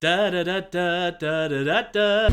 Da da da da da da da da.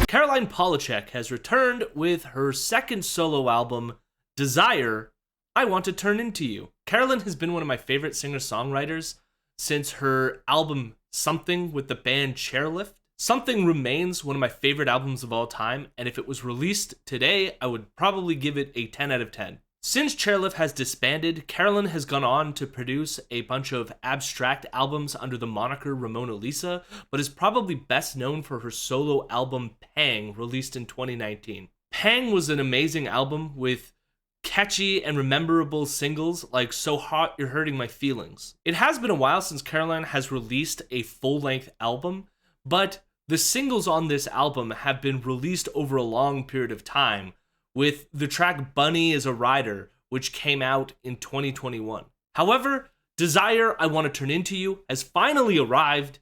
Caroline Polachek has returned with her second solo album, Desire, I Want to Turn Into You. Caroline has been one of my favorite singer-songwriters since her album Something with the band Chairlift. Something remains one of my favorite albums of all time, and if it was released today, I would probably give it a 10 out of 10. Since Chairlift has disbanded, Caroline has gone on to produce a bunch of abstract albums under the moniker Ramona Lisa, but is probably best known for her solo album Pang, released in 2019. Pang was an amazing album with catchy and memorable singles like So Hot You're Hurting My Feelings. It has been a while since Caroline has released a full-length album, but the singles on this album have been released over a long period of time, with the track Bunny is a Rider, which came out in 2021. However, Desire, I Want to Turn Into You has finally arrived,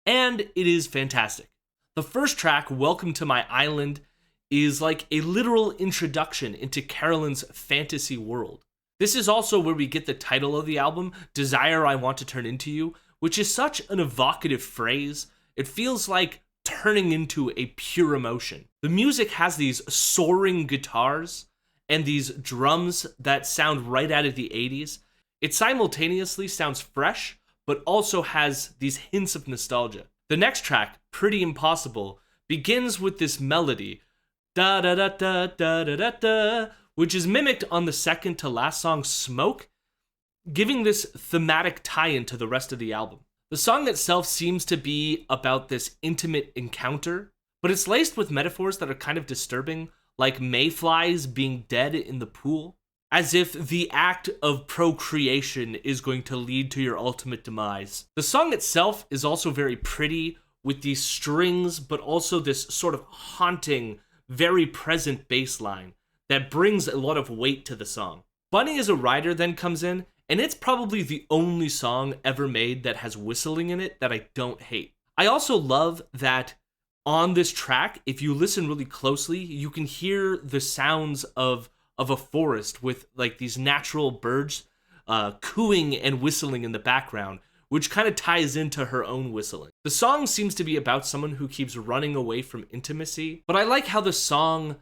and it is fantastic. The first track, Welcome to My Island, is like a literal introduction into Caroline's fantasy world. This is also where we get the title of the album, Desire, I Want to Turn Into You, which is such an evocative phrase. It feels like turning into a pure emotion. The music has these soaring guitars and these drums that sound right out of the 80s. It simultaneously sounds fresh, but also has these hints of nostalgia. The next track, Pretty Impossible, begins with this melody, da da da da da da da da, which is mimicked on the second to last song, Smoke, giving this thematic tie-in to the rest of the album. The song itself seems to be about this intimate encounter, but it's laced with metaphors that are kind of disturbing, like mayflies being dead in the pool, as if the act of procreation is going to lead to your ultimate demise. The song itself is also very pretty, with these strings, but also this sort of haunting, very present bass line that brings a lot of weight to the song. Bunny is a Rider then comes in, and it's probably the only song ever made that has whistling in it that I don't hate. I also love that on this track, if you listen really closely, you can hear the sounds of a forest with like these natural birds cooing and whistling in the background, which kind of ties into her own whistling. The song seems to be about someone who keeps running away from intimacy, but I like how the song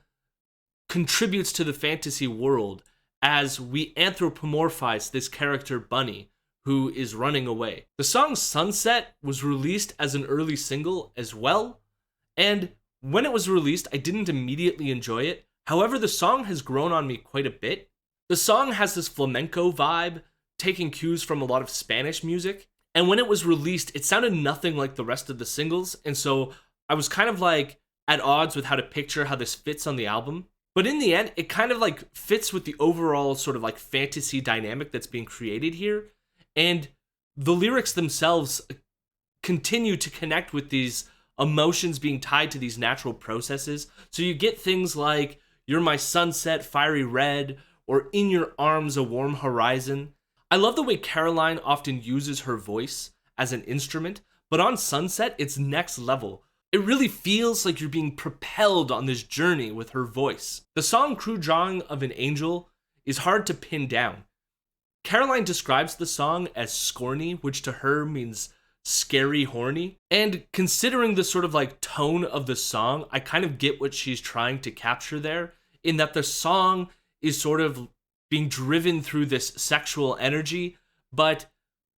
contributes to the fantasy world as we anthropomorphize this character Bunny, who is running away. The song Sunset was released as an early single as well, and when it was released, I didn't immediately enjoy it. However, the song has grown on me quite a bit. The song has this flamenco vibe, taking cues from a lot of Spanish music, and when it was released, it sounded nothing like the rest of the singles, and so I was kind of like at odds with how to picture how this fits on the album. But in the end, it kind of like fits with the overall sort of like fantasy dynamic that's being created here. And the lyrics themselves continue to connect with these emotions being tied to these natural processes. So you get things like, You're My Sunset, Fiery Red, or In Your Arms, A Warm Horizon. I love the way Caroline often uses her voice as an instrument, but on Sunset, it's next level. It really feels like you're being propelled on this journey with her voice. The song Crude Drawing of an Angel is hard to pin down. Caroline describes the song as scorny, which to her means scary horny. And considering the sort of like tone of the song, I kind of get what she's trying to capture there, in that the song is sort of being driven through this sexual energy, but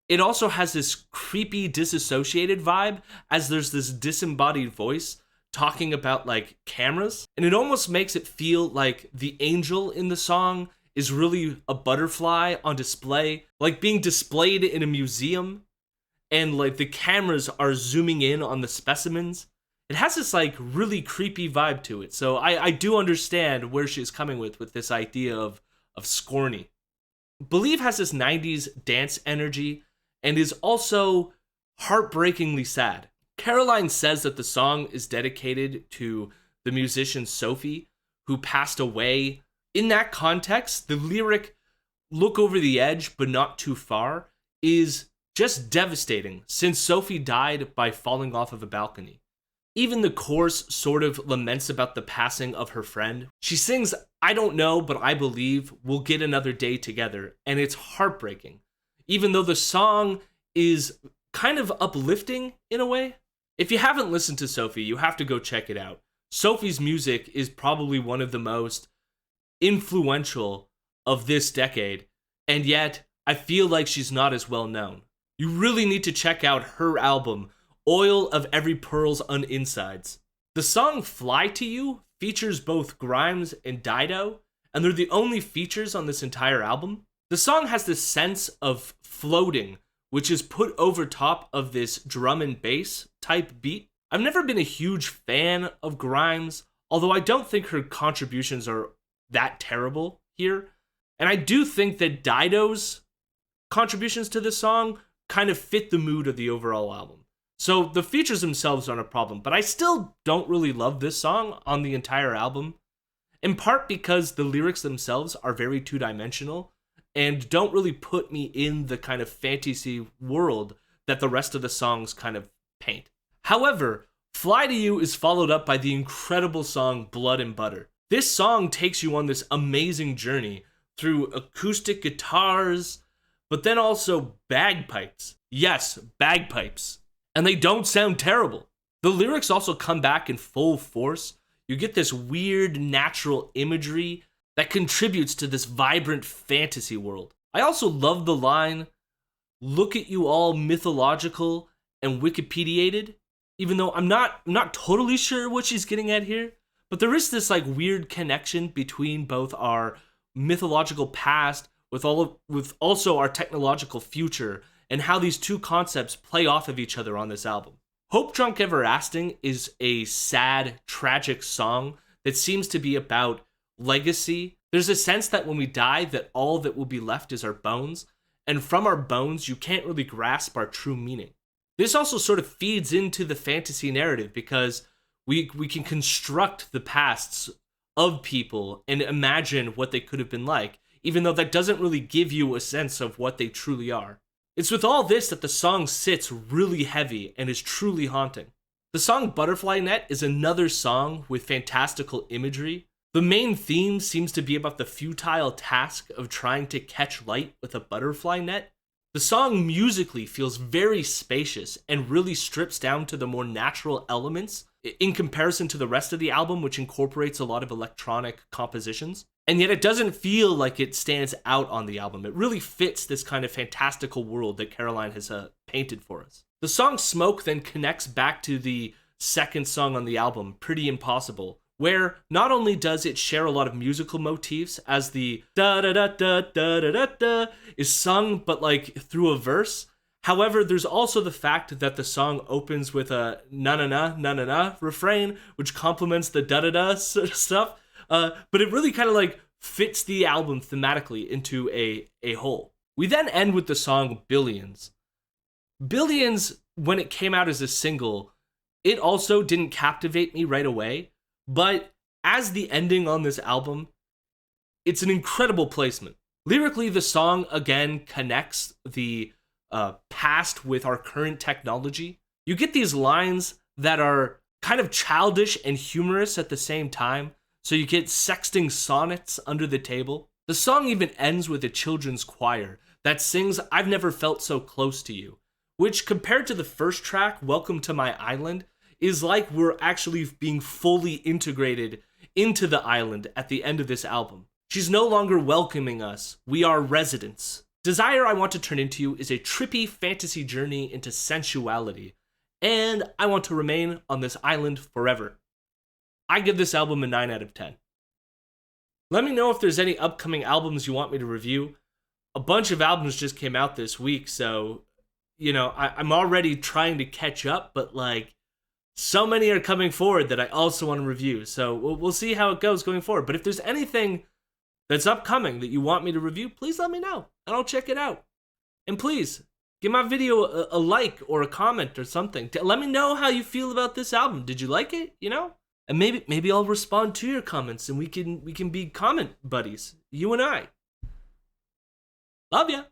it also has this creepy, disassociated vibe, as there's this disembodied voice talking about, like, cameras. And it almost makes it feel like the angel in the song is really a butterfly on display, like being displayed in a museum, and, like, the cameras are zooming in on the specimens. It has this, like, really creepy vibe to it. So I do understand where she's coming with this idea of scorny. Believe has this 90s dance energy, and is also heartbreakingly sad. Caroline says that the song is dedicated to the musician Sophie, who passed away. In that context, the lyric, Look over the edge, but not too far, is just devastating, since Sophie died by falling off of a balcony. Even the chorus sort of laments about the passing of her friend. She sings, I don't know, but I believe we'll get another day together, and it's heartbreaking. Even though the song is kind of uplifting in a way. If you haven't listened to Sophie, you have to go check it out. Sophie's music is probably one of the most influential of this decade, and yet I feel like she's not as well known. You really need to check out her album, Oil of Every Pearl's Uninsides. The song Fly to You features both Grimes and Dido, and they're the only features on this entire album. The song has this sense of floating, which is put over top of this drum and bass type beat. I've never been a huge fan of Grimes, although I don't think her contributions are that terrible here. And I do think that Dido's contributions to this song kind of fit the mood of the overall album. So the features themselves aren't a problem, but I still don't really love this song on the entire album, in part because the lyrics themselves are very two-dimensional and don't really put me in the kind of fantasy world that the rest of the songs kind of paint. However, Fly to You is followed up by the incredible song Blood and Butter. This song takes you on this amazing journey through acoustic guitars, but then also bagpipes. Yes, bagpipes. And they don't sound terrible. The lyrics also come back in full force. You get this weird natural imagery that contributes to this vibrant fantasy world. I also love the line, "Look at you all mythological and Wikipediated," even though I'm not totally sure what she's getting at here, but there is this like weird connection between both our mythological past with also our technological future, and how these two concepts play off of each other on this album. Hope Drunk Everlasting is a sad, tragic song that seems to be about legacy. There's a sense that when we die, that all that will be left is our bones, and from our bones, you can't really grasp our true meaning. This also sort of feeds into the fantasy narrative because we can construct the pasts of people and imagine what they could have been like, even though that doesn't really give you a sense of what they truly are. It's with all this that the song sits really heavy and is truly haunting. The song Butterfly Net is another song with fantastical imagery. The main theme seems to be about the futile task of trying to catch light with a butterfly net. The song musically feels very spacious and really strips down to the more natural elements in comparison to the rest of the album, which incorporates a lot of electronic compositions. And yet it doesn't feel like it stands out on the album. It really fits this kind of fantastical world that Caroline has painted for us. The song Smoke then connects back to the second song on the album, Pretty Impossible, where not only does it share a lot of musical motifs as the da-da-da-da-da-da-da is sung, but like through a verse. However, there's also the fact that the song opens with a na-na-na, na-na-na refrain, which complements the da-da-da sort of stuff. But it really kind of like fits the album thematically into a whole. We then end with the song Billions. Billions, when it came out as a single, it also didn't captivate me right away. But as the ending on this album, it's an incredible placement. Lyrically, the song again connects the past with our current technology. You get these lines that are kind of childish and humorous at the same time. So you get sexting sonnets under the table. The song even ends with a children's choir that sings "I've Never Felt So Close to You," which compared to the first track, Welcome to My Island, is like we're actually being fully integrated into the island at the end of this album. She's no longer welcoming us. We are residents. Desire I Want to Turn Into You is a trippy fantasy journey into sensuality, and I want to remain on this island forever. I give this album a 9 out of 10. Let me know if there's any upcoming albums you want me to review. A bunch of albums just came out this week, so, you know, I'm already trying to catch up, but like, so many are coming forward that I also want to review. So we'll see how it goes going forward. But if there's anything that's upcoming that you want me to review, please let me know, and I'll check it out. And please, give my video a like or a comment or something. Let me know how you feel about this album. Did you like it, you know? And maybe I'll respond to your comments and we can be comment buddies, you and I. Love ya.